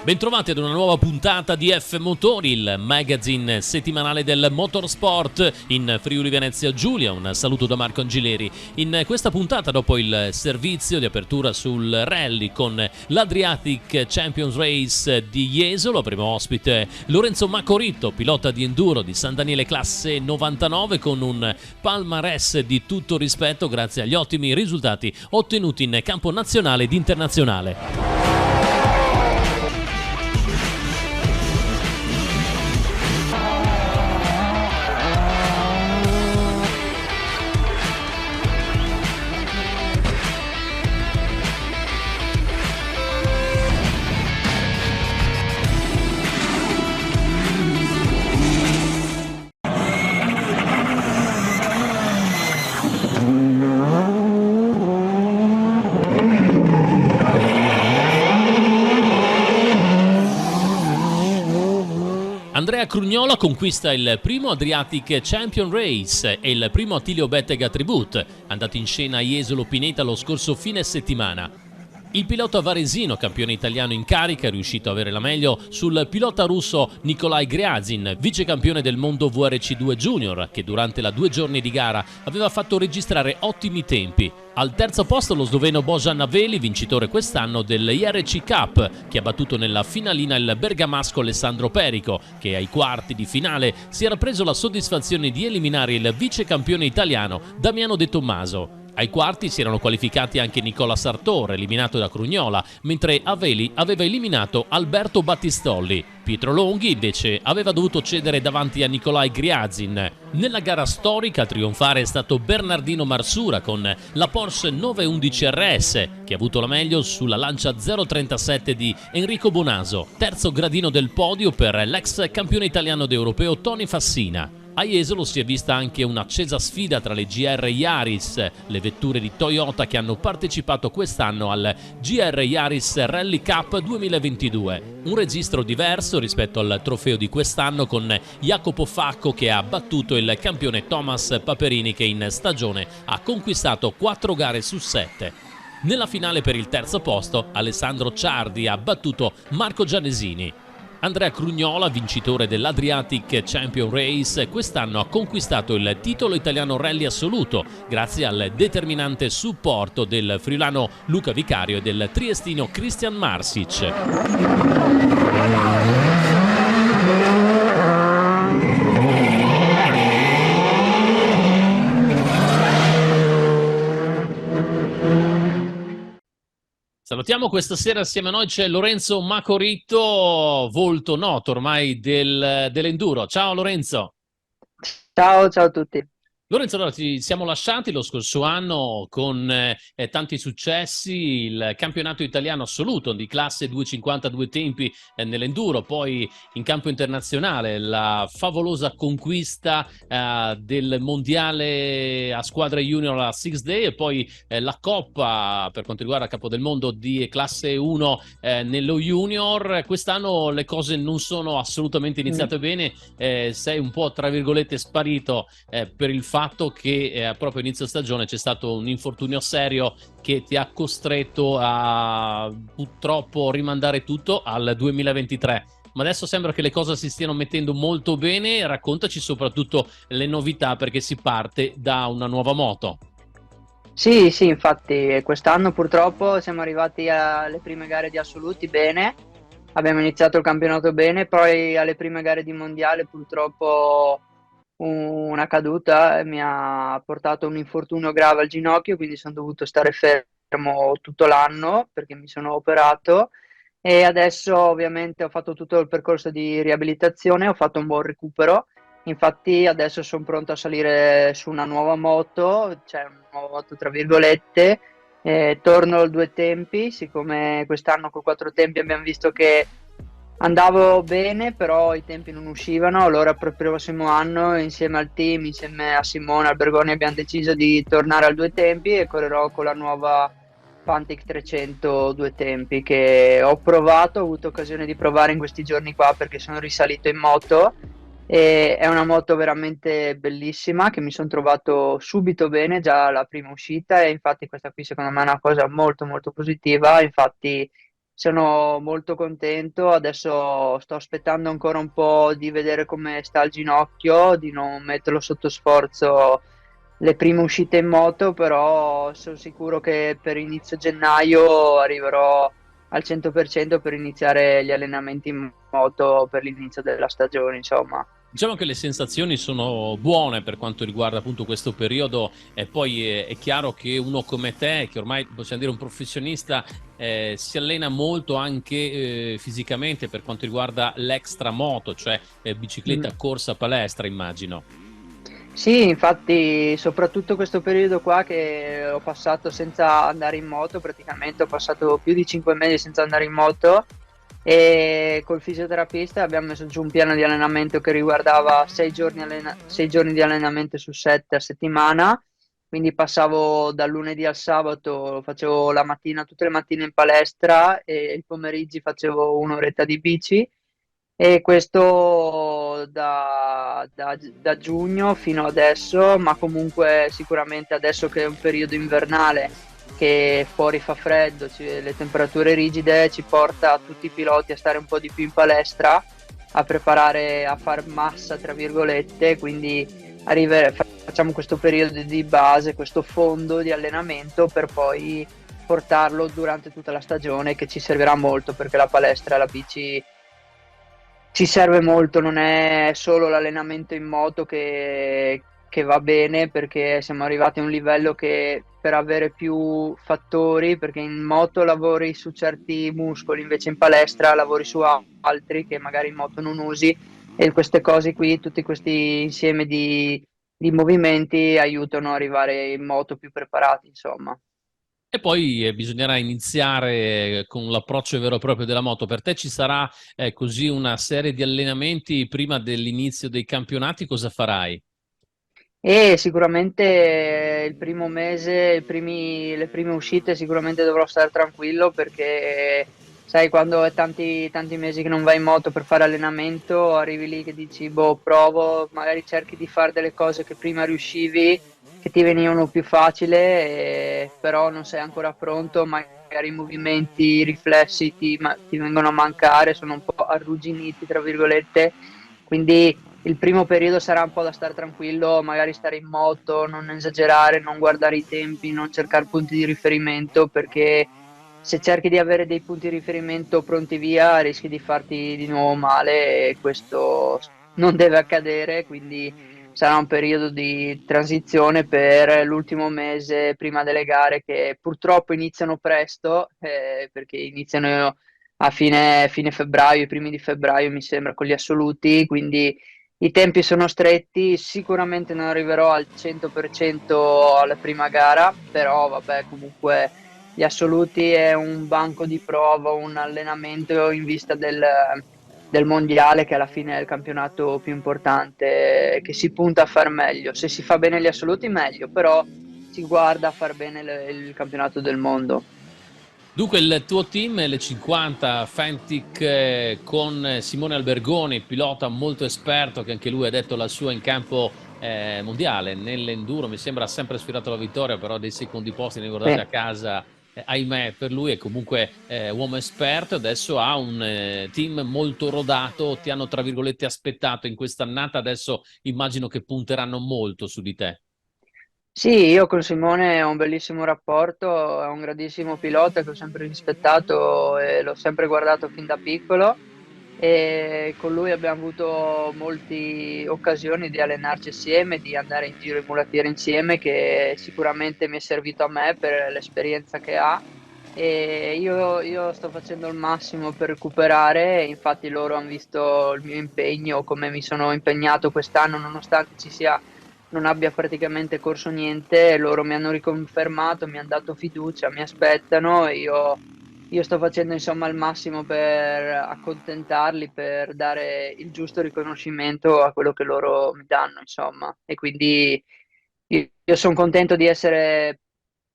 Bentrovati ad una nuova puntata di F Motori, il magazine settimanale del motorsport in Friuli Venezia Giulia. Un saluto da Marco Angileri. In questa puntata, dopo il servizio di apertura sul rally con l'Adriatic Champions Race di Jesolo, avremo ospite Lorenzo Macoritto, pilota di enduro di San Daniele classe 99, con un palmarès di tutto rispetto grazie agli ottimi risultati ottenuti in campo nazionale ed internazionale. Andrea Crugnola conquista il primo Adriatic Champion Race e il primo Attilio Bettega Tribute, andato in scena a Jesolo Pineta lo scorso fine settimana. Il pilota varesino, campione italiano in carica, è riuscito a avere la meglio sul pilota russo Nikolai Griazin, vice campione del mondo VRC2 Junior, che durante la 2 giorni di gara aveva fatto registrare ottimi tempi. Al terzo posto lo sloveno Bojan Aveli, vincitore quest'anno del IRC Cup, che ha battuto nella finalina il bergamasco Alessandro Perico, che ai quarti di finale si era preso la soddisfazione di eliminare il vice campione italiano Damiano De Tommaso. Ai quarti si erano qualificati anche Nicola Sartor, eliminato da Crugnola, mentre Aveli aveva eliminato Alberto Battistolli. Pietro Longhi invece aveva dovuto cedere davanti a Nikolai Griazin. Nella gara storica a trionfare è stato Bernardino Marsura con la Porsche 911 RS, che ha avuto la meglio sulla Lancia 037 di Enrico Bonaso. Terzo gradino del podio per l'ex campione italiano ed europeo Tony Fassina. A Jesolo si è vista anche un'accesa sfida tra le GR Yaris, le vetture di Toyota che hanno partecipato quest'anno al GR Yaris Rally Cup 2022. Un registro diverso rispetto al trofeo di quest'anno, con Jacopo Facco che ha battuto il campione Thomas Paperini, che in stagione ha conquistato 4 gare su 7. Nella finale per il terzo posto Alessandro Ciardi ha battuto Marco Gianesini. Andrea Crugnola, vincitore dell'Adriatic Champion Race, quest'anno ha conquistato il titolo italiano rally assoluto grazie al determinante supporto del friulano Luca Vicario e del triestino Christian Marsic. Salutiamo questa sera, assieme a noi c'è Lorenzo Macoritto, volto noto ormai dell'enduro. Ciao Lorenzo. Ciao a tutti. Lorenzo, allora ci siamo lasciati lo scorso anno con tanti successi, il campionato italiano assoluto di classe 250 due tempi nell'enduro, poi in campo internazionale la favolosa conquista del mondiale a squadre junior a Six Day, e poi la coppa per quanto riguarda Capo del Mondo di classe 1 nello junior. Quest'anno le cose non sono assolutamente iniziate bene, sei un po' tra virgolette sparito per il fatto che proprio inizio stagione c'è stato un infortunio serio che ti ha costretto a purtroppo rimandare tutto al 2023. Ma adesso sembra che le cose si stiano mettendo molto bene. Raccontaci soprattutto le novità, perché si parte da una nuova moto. Sì, infatti quest'anno purtroppo siamo arrivati alle prime gare di assoluti bene, abbiamo iniziato il campionato bene, poi alle prime gare di mondiale purtroppo una caduta mi ha portato un infortunio grave al ginocchio, quindi sono dovuto stare fermo tutto l'anno perché mi sono operato, e adesso ovviamente ho fatto tutto il percorso di riabilitazione, ho fatto un buon recupero. Infatti adesso sono pronto a salire su una nuova moto, cioè una nuova moto tra virgolette, torno al due tempi, siccome quest'anno con 4 tempi abbiamo visto che andavo bene, però i tempi non uscivano. Allora per il prossimo anno, insieme al team, insieme a Simone Albergoni, abbiamo deciso di tornare al due tempi e correrò con la nuova Fantic 300 due tempi, che ho avuto occasione di provare in questi giorni qua perché sono risalito in moto, e è una moto veramente bellissima che mi sono trovato subito bene già alla prima uscita, e infatti questa qui secondo me è una cosa molto molto positiva. Infatti sono molto contento. Adesso sto aspettando ancora un po' di vedere come sta il ginocchio, di non metterlo sotto sforzo le prime uscite in moto, però sono sicuro che per inizio gennaio arriverò al 100% per iniziare gli allenamenti in moto per l'inizio della stagione, insomma. Diciamo che le sensazioni sono buone per quanto riguarda appunto questo periodo e poi è chiaro che uno come te, che ormai possiamo dire un professionista, si allena molto anche fisicamente per quanto riguarda l'extra moto, cioè Mm. bicicletta, corsa, palestra, immagino. Sì, infatti, soprattutto questo periodo qua che ho passato senza andare in moto, praticamente ho passato più di 5 mesi senza andare in moto e col fisioterapista abbiamo messo giù un piano di allenamento che riguardava 6 giorni, 6 giorni di allenamento su 7 a settimana, quindi passavo dal lunedì al sabato, facevo la mattina, tutte le mattine in palestra e il pomeriggio facevo un'oretta di bici. E questo da giugno fino adesso, ma comunque sicuramente adesso che è un periodo invernale, che fuori fa freddo, le temperature rigide, ci porta tutti i piloti a stare un po' di più in palestra, a preparare, a far massa, tra virgolette, quindi facciamo questo periodo di base, questo fondo di allenamento per poi portarlo durante tutta la stagione che ci servirà molto perché la palestra e la bici ci serve molto, non è solo l'allenamento in moto che va bene perché siamo arrivati a un livello che per avere più fattori, perché in moto lavori su certi muscoli, invece in palestra lavori su altri che magari in moto non usi e queste cose qui, tutti questi insieme di movimenti aiutano ad arrivare in moto più preparati, insomma. E poi bisognerà iniziare con l'approccio vero e proprio della moto. Per te ci sarà così una serie di allenamenti prima dell'inizio dei campionati, cosa farai? E sicuramente il primo mese, le prime uscite, sicuramente dovrò stare tranquillo perché, sai, quando è tanti, tanti mesi che non vai in moto per fare allenamento, arrivi lì che dici, boh, provo, magari cerchi di fare delle cose che prima riuscivi, che ti venivano più facile, però non sei ancora pronto, magari i movimenti, i riflessi ti vengono a mancare, sono un po' arrugginiti, tra virgolette, quindi il primo periodo sarà un po' da stare tranquillo, magari stare in moto, non esagerare, non guardare i tempi, non cercare punti di riferimento, perché se cerchi di avere dei punti di riferimento pronti via, rischi di farti di nuovo male e questo non deve accadere, quindi sarà un periodo di transizione per l'ultimo mese prima delle gare che purtroppo iniziano presto, perché iniziano a fine febbraio, i primi di febbraio mi sembra, con gli assoluti, quindi i tempi sono stretti, sicuramente non arriverò al 100% alla prima gara, però vabbè, comunque gli assoluti è un banco di prova, un allenamento in vista del mondiale, che alla fine è il campionato più importante, che si punta a far meglio. Se si fa bene gli assoluti, meglio, però si guarda a far bene il campionato del mondo. Dunque, il tuo team, le 50 Fentic, con Simone Albergoni, pilota molto esperto, che anche lui ha detto la sua in campo mondiale, nell'enduro, mi sembra ha sempre sfiorato la vittoria, però dei secondi posti ne guardate Sì. a casa, ahimè, per lui è comunque uomo esperto, adesso ha un team molto rodato, ti hanno tra virgolette aspettato in quest'annata, adesso immagino che punteranno molto su di te. Sì, io con Simone ho un bellissimo rapporto, è un grandissimo pilota che ho sempre rispettato e l'ho sempre guardato fin da piccolo e con lui abbiamo avuto molte occasioni di allenarci assieme, di andare in giro in mulattiere insieme, che sicuramente mi è servito a me per l'esperienza che ha e io sto facendo il massimo per recuperare, infatti loro hanno visto il mio impegno, come mi sono impegnato quest'anno nonostante non abbia praticamente corso niente, loro mi hanno riconfermato, mi hanno dato fiducia, mi aspettano e io sto facendo insomma il massimo per accontentarli, per dare il giusto riconoscimento a quello che loro mi danno, insomma. E quindi io sono contento di essere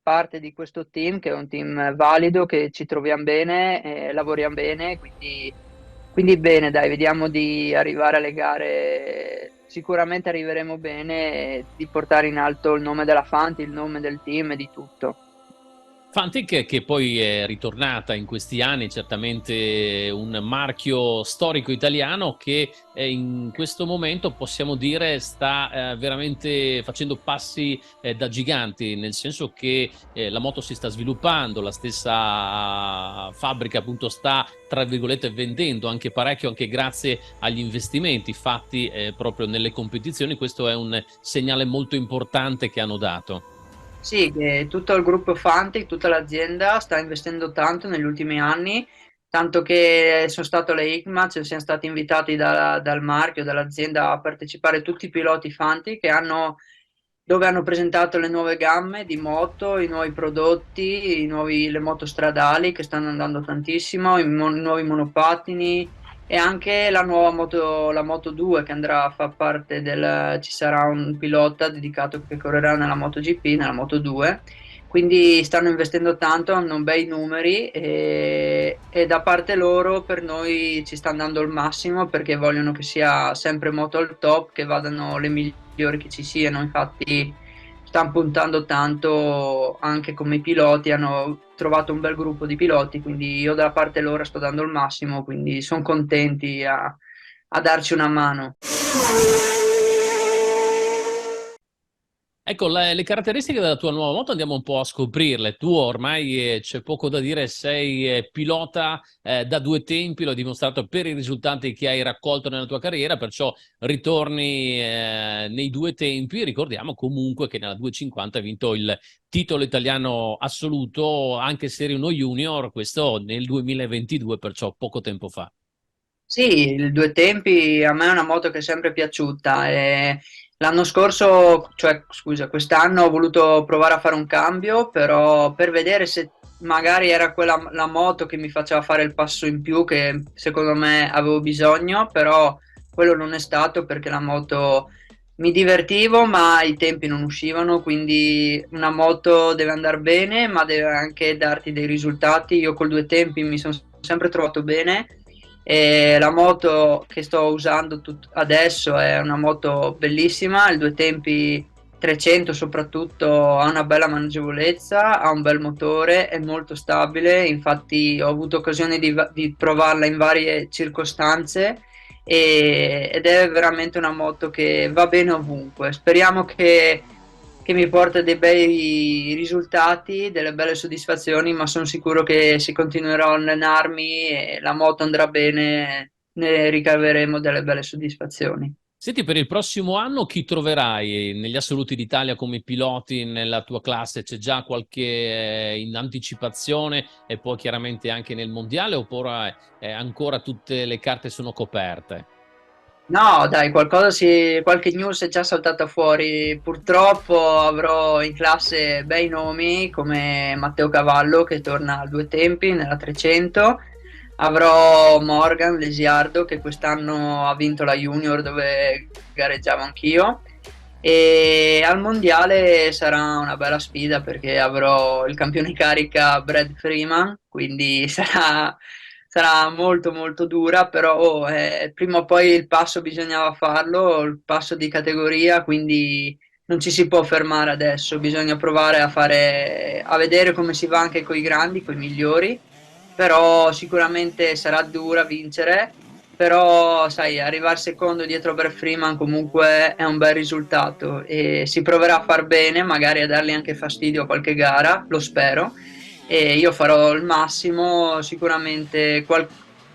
parte di questo team, che è un team valido, che ci troviamo bene, lavoriamo bene, quindi bene, dai, vediamo di arrivare alle gare. Sicuramente arriveremo bene e di portare in alto il nome della Fanti, il nome del team e di tutto. Fantic che poi è ritornata in questi anni, certamente un marchio storico italiano che in questo momento possiamo dire sta veramente facendo passi da giganti, nel senso che la moto si sta sviluppando, la stessa fabbrica appunto sta tra virgolette vendendo anche parecchio, anche grazie agli investimenti fatti proprio nelle competizioni. Questo è un segnale molto importante che hanno dato. Sì, che tutto il gruppo Fantic, tutta l'azienda sta investendo tanto negli ultimi anni, tanto che sono stato alle ICMA, cioè siamo stati invitati dal marchio, dall'azienda a partecipare tutti i piloti Fantic dove hanno presentato le nuove gamme di moto, i nuovi prodotti, le moto stradali che stanno andando tantissimo, i nuovi monopattini e anche la nuova moto, la Moto 2 che andrà a far parte ci sarà un pilota dedicato che correrà nella MotoGP, nella Moto 2. Quindi stanno investendo tanto, hanno bei numeri e da parte loro per noi ci stanno dando il massimo perché vogliono che sia sempre moto al top, che vadano le migliori che ci siano. Infatti stanno puntando tanto anche come piloti, hanno trovato un bel gruppo di piloti, quindi io da parte loro sto dando il massimo, quindi sono contenti a darci una mano. Ecco, le caratteristiche della tua nuova moto andiamo un po' a scoprirle. Tu ormai c'è poco da dire, sei pilota da due tempi, l'ho dimostrato per i risultati che hai raccolto nella tua carriera, perciò ritorni nei due tempi. Ricordiamo comunque che nella 250 hai vinto il titolo italiano assoluto, anche se eri uno junior, questo nel 2022, perciò poco tempo fa. Sì, il due tempi a me è una moto che è sempre piaciuta. E l'anno scorso, cioè scusa, quest'anno ho voluto provare a fare un cambio, però per vedere se magari era quella la moto che mi faceva fare il passo in più che secondo me avevo bisogno, però quello non è stato perché la moto mi divertivo, ma i tempi non uscivano, quindi una moto deve andare bene, ma deve anche darti dei risultati. Io col due tempi mi sono sempre trovato bene e la moto che sto usando adesso è una moto bellissima, il due tempi 300 soprattutto ha una bella maneggevolezza, ha un bel motore, è molto stabile, infatti ho avuto occasione di provarla in varie circostanze ed è veramente una moto che va bene ovunque. Speriamo che mi porta dei bei risultati, delle belle soddisfazioni, ma sono sicuro che se continuerò a allenarmi e la moto andrà bene, ne ricaveremo delle belle soddisfazioni. Senti, per il prossimo anno chi troverai negli assoluti d'Italia come piloti nella tua classe? C'è già qualche in anticipazione e poi chiaramente anche nel mondiale oppure ancora tutte le carte sono coperte? No, dai, qualche news è già saltata fuori. Purtroppo avrò in classe bei nomi come Matteo Cavallo che torna a due tempi nella 300. Avrò Morgan Lesiardo che quest'anno ha vinto la Junior dove gareggiavo anch'io. E al mondiale sarà una bella sfida perché avrò il campione in carica Brad Freeman, quindi sarà molto molto dura, però prima o poi il passo bisognava farlo, il passo di categoria, quindi non ci si può fermare adesso, bisogna provare a vedere come si va anche con i grandi, con i migliori, però sicuramente sarà dura vincere, però sai, arrivare secondo dietro Brad Freeman comunque è un bel risultato e si proverà a far bene, magari a dargli anche fastidio a qualche gara, lo spero e io farò il massimo, sicuramente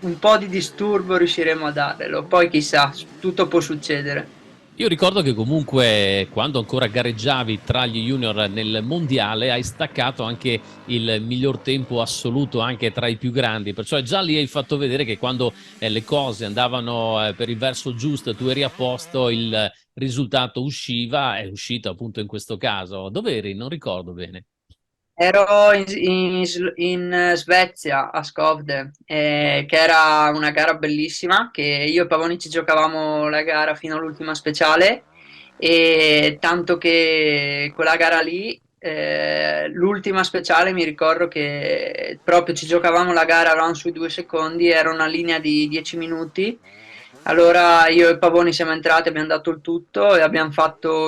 un po' di disturbo riusciremo a darglielo, poi chissà, tutto può succedere. Io ricordo che comunque quando ancora gareggiavi tra gli junior nel mondiale hai staccato anche il miglior tempo assoluto anche tra i più grandi, perciò già lì hai fatto vedere che quando le cose andavano per il verso giusto e tu eri a posto, il risultato usciva, è uscito appunto in questo caso. Dove eri? Non ricordo bene. Ero in Svezia, a Skövde, che era una gara bellissima, che io e Pavoni ci giocavamo la gara fino all'ultima speciale, e tanto che quella gara lì, l'ultima speciale mi ricordo che proprio ci giocavamo la gara, eravamo sui 2 secondi, era una linea di 10 minuti Allora io e Pavoni siamo entrati, abbiamo dato il tutto e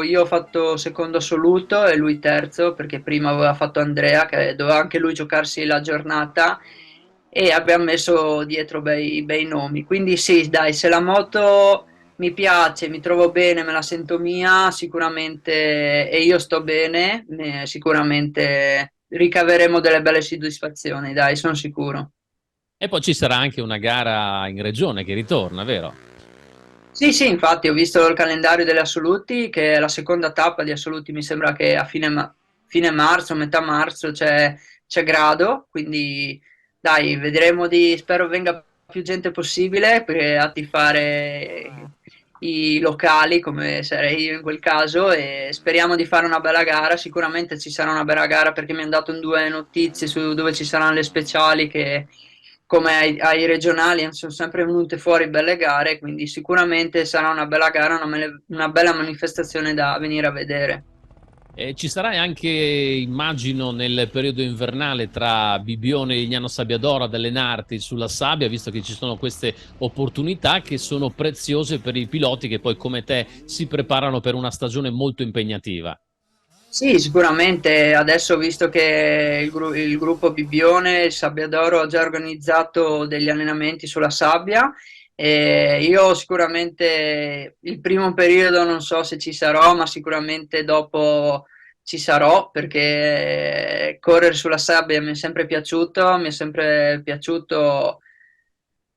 io ho fatto secondo assoluto e lui terzo perché prima aveva fatto Andrea che doveva anche lui giocarsi la giornata e abbiamo messo dietro bei nomi. Quindi sì, dai, se la moto mi piace, mi trovo bene, me la sento mia, sicuramente e io sto bene, sicuramente ricaveremo delle belle soddisfazioni, dai, sono sicuro. E poi ci sarà anche una gara in regione che ritorna, vero? Sì, sì, infatti ho visto il calendario delle assoluti, che è la seconda tappa di assoluti, mi sembra che a fine marzo, metà marzo c'è grado, quindi dai, spero venga più gente possibile a tifare i locali, come sarei io in quel caso, e speriamo di fare una bella gara, sicuramente ci sarà una bella gara perché mi hanno dato due notizie su dove ci saranno le speciali che come ai regionali sono sempre venute fuori belle gare, quindi sicuramente sarà una bella gara, una bella manifestazione da venire a vedere. Ci sarai anche, immagino, nel periodo invernale tra Bibbione e Lignano Sabbiadoro ad allenarti sulla sabbia, visto che ci sono queste opportunità che sono preziose per i piloti che poi, come te, si preparano per una stagione molto impegnativa. Sì, sicuramente adesso ho visto che il gruppo Bibbione, il Sabbiadoro, ha già organizzato degli allenamenti sulla sabbia e io sicuramente il primo periodo non so se ci sarò, ma sicuramente dopo ci sarò perché correre sulla sabbia mi è sempre piaciuto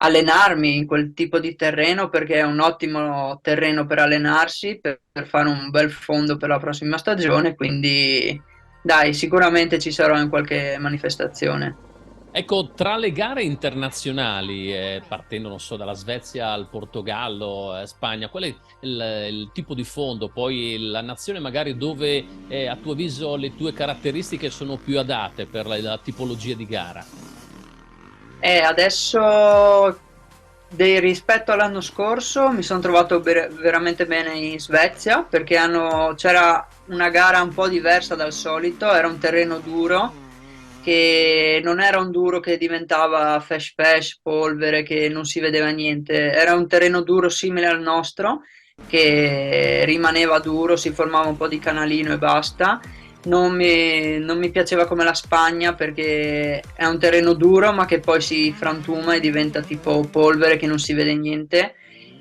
allenarmi in quel tipo di terreno perché è un ottimo terreno per allenarsi, per fare un bel fondo per la prossima stagione, quindi dai, sicuramente ci sarò in qualche manifestazione. Ecco, tra le gare internazionali, partendo, non so, dalla Svezia al Portogallo, Spagna, qual è il tipo di fondo? Poi la nazione magari dove, a tuo avviso, le tue caratteristiche sono più adatte per la tipologia di gara? Adesso rispetto all'anno scorso mi sono trovato veramente bene in Svezia perché c'era una gara un po' diversa dal solito, era un terreno duro che non era un duro che diventava fesh fesh, polvere, che non si vedeva niente, era un terreno duro simile al nostro che rimaneva duro, si formava un po' di canalino e basta. Non mi piaceva come la Spagna perché è un terreno duro ma che poi si frantuma e diventa tipo polvere che non si vede niente.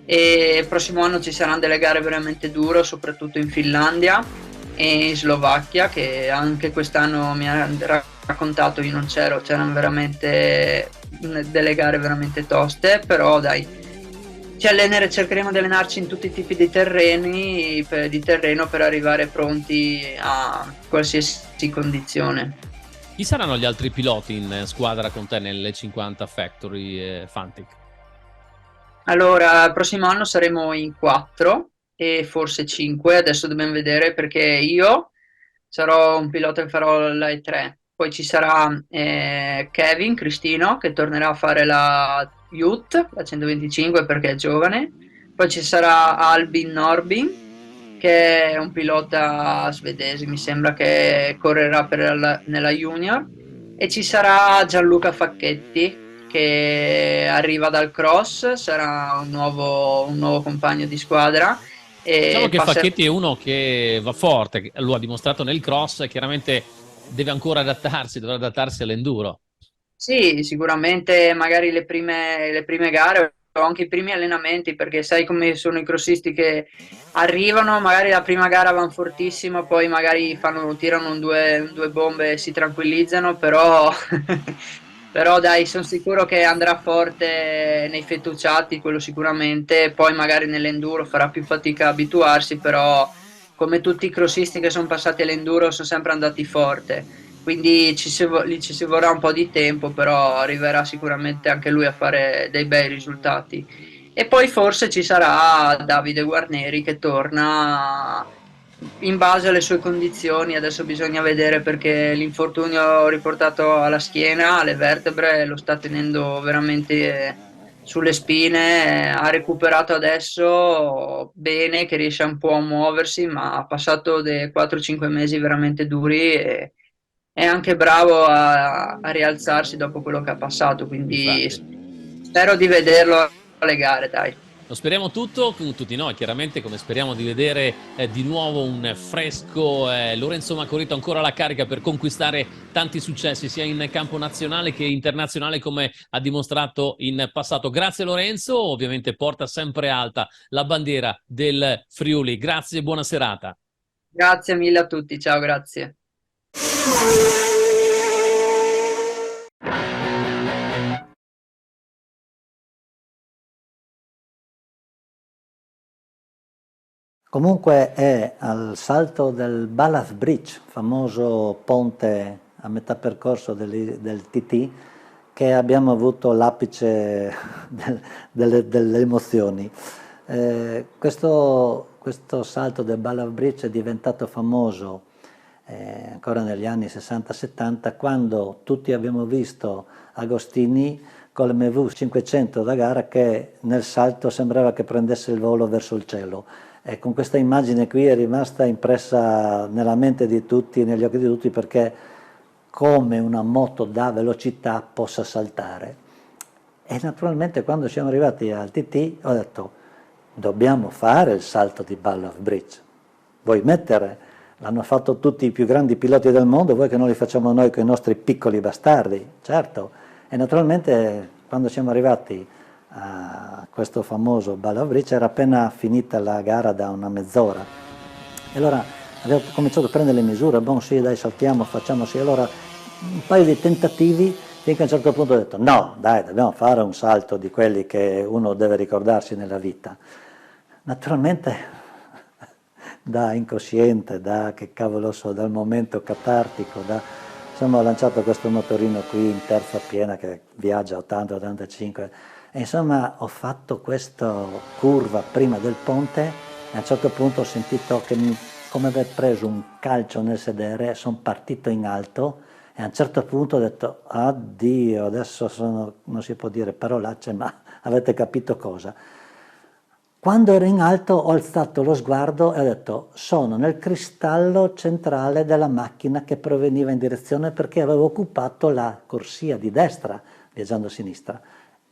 E il prossimo anno ci saranno delle gare veramente dure, soprattutto in Finlandia e in Slovacchia, che anche quest'anno mi ha raccontato, io non c'erano veramente delle gare veramente toste, però dai, cercheremo di allenarci in tutti i tipi di di terreno per arrivare pronti a qualsiasi condizione. Chi saranno gli altri piloti in squadra con te nelle 50 Factory Fantic? Allora, il prossimo anno saremo in 4 e forse 5, adesso dobbiamo vedere perché io sarò un pilota che farò la E3, poi ci sarà Kevin Cristino che tornerà a fare la Youth, la 125 perché è giovane, poi ci sarà Albin Norbin che è un pilota svedese, mi sembra che correrà nella Junior e ci sarà Gianluca Facchetti che arriva dal cross, sarà un nuovo compagno di squadra Diciamo e che passerà. Facchetti è uno che va forte, lo ha dimostrato nel cross, chiaramente deve ancora adattarsi, dovrà adattarsi all'enduro. Sì, sicuramente magari le prime gare o anche i primi allenamenti, perché sai come sono i crossisti che arrivano, magari la prima gara vanno fortissimo, poi magari tirano due bombe e si tranquillizzano, però, però dai, sono sicuro che andrà forte nei fettucciati, quello sicuramente, poi magari nell'enduro farà più fatica a abituarsi, però come tutti i crossisti che sono passati all'enduro sono sempre andati forte. Quindi lì ci si vorrà un po' di tempo, però arriverà sicuramente anche lui a fare dei bei risultati. E poi forse ci sarà Davide Guarneri che torna in base alle sue condizioni. Adesso bisogna vedere perché l'infortunio riportato alla schiena, alle vertebre, lo sta tenendo veramente sulle spine. Ha recuperato adesso bene, che riesce un po' a muoversi, ma ha passato dei 4-5 mesi veramente duri e è anche bravo a rialzarsi dopo quello che ha passato, quindi Infatti. spero di vederlo alle gare, dai. Lo speriamo tutto, con tutti noi chiaramente, come speriamo di vedere di nuovo un fresco Lorenzo Macorito ancora alla carica per conquistare tanti successi sia in campo nazionale che internazionale, come ha dimostrato in passato. Grazie Lorenzo, ovviamente porta sempre alta la bandiera del Friuli. Grazie e buona serata. Grazie mille a tutti, ciao, grazie. Comunque è al salto del Ballath Bridge, famoso ponte a metà percorso del TT, che abbiamo avuto l'apice delle emozioni. Questo salto del Ballath Bridge è diventato famoso ancora negli anni 60-70, quando tutti abbiamo visto Agostini con l'MV 500 da gara che nel salto sembrava che prendesse il volo verso il cielo. E con questa immagine qui è rimasta impressa nella mente di tutti, negli occhi di tutti, perché come una moto da velocità possa saltare. E naturalmente quando siamo arrivati al TT ho detto dobbiamo fare il salto di Ballath Bridge. Vuoi mettere? L'hanno fatto tutti i più grandi piloti del mondo, vuoi che non li facciamo noi con i nostri piccoli bastardi? Certo. E naturalmente quando siamo arrivati a questo famoso Ballath Bridge era appena finita la gara da una mezz'ora. E allora avevo cominciato a prendere le misure, bon sì dai saltiamo, facciamo sì, allora un paio di tentativi finché a un certo punto ho detto no dai dobbiamo fare un salto di quelli che uno deve ricordarsi nella vita. Naturalmente da incosciente, da che cavolo so, dal momento catartico, insomma ho lanciato questo motorino qui in terza piena che viaggia 80-85 e insomma ho fatto questa curva prima del ponte e a un certo punto ho sentito che come aver preso un calcio nel sedere, sono partito in alto e a un certo punto ho detto addio, adesso non si può dire parolacce, ma avete capito cosa. Quando ero in alto ho alzato lo sguardo e ho detto sono nel cristallo centrale della macchina che proveniva in direzione perché avevo occupato la corsia di destra viaggiando a sinistra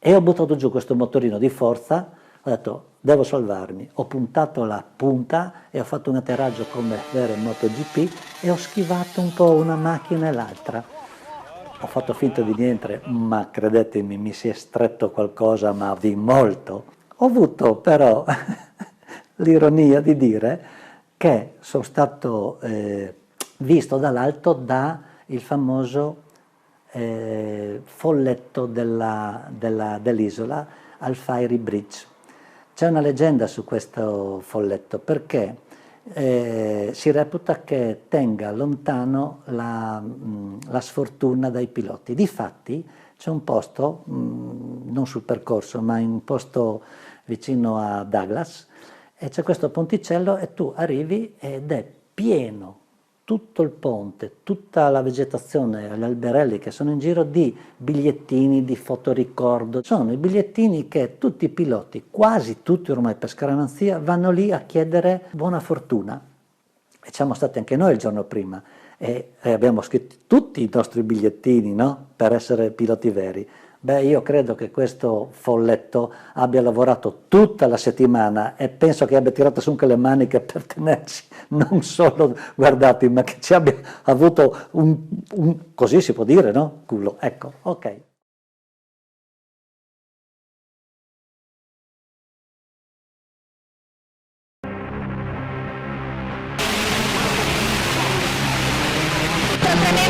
e ho buttato giù questo motorino di forza, ho detto devo salvarmi, ho puntato la punta e ho fatto un atterraggio come vero in MotoGP e ho schivato un po' una macchina e l'altra. Ho fatto finta di niente, ma credetemi mi si è stretto qualcosa, ma di molto. Ho avuto però l'ironia di dire che sono stato visto dall'alto da il famoso folletto dell'isola al Fiery Bridge. C'è una leggenda su questo folletto perché si reputa che tenga lontano la sfortuna dai piloti. Difatti c'è un posto, non sul percorso, ma in un posto vicino a Douglas, e c'è questo ponticello e tu arrivi ed è pieno tutto il ponte, tutta la vegetazione, gli alberelli che sono in giro di bigliettini, di fotoricordo. Sono i bigliettini che tutti i piloti, quasi tutti ormai per scaramanzia, vanno lì a chiedere buona fortuna. E siamo stati anche noi il giorno prima e abbiamo scritto tutti i nostri bigliettini, no? Per essere piloti veri. Beh, io credo che questo folletto abbia lavorato tutta la settimana e penso che abbia tirato su anche le maniche per tenerci, non solo guardati, ma che ci abbia avuto così si può dire, no? Culo. Ecco, ok. Trattenere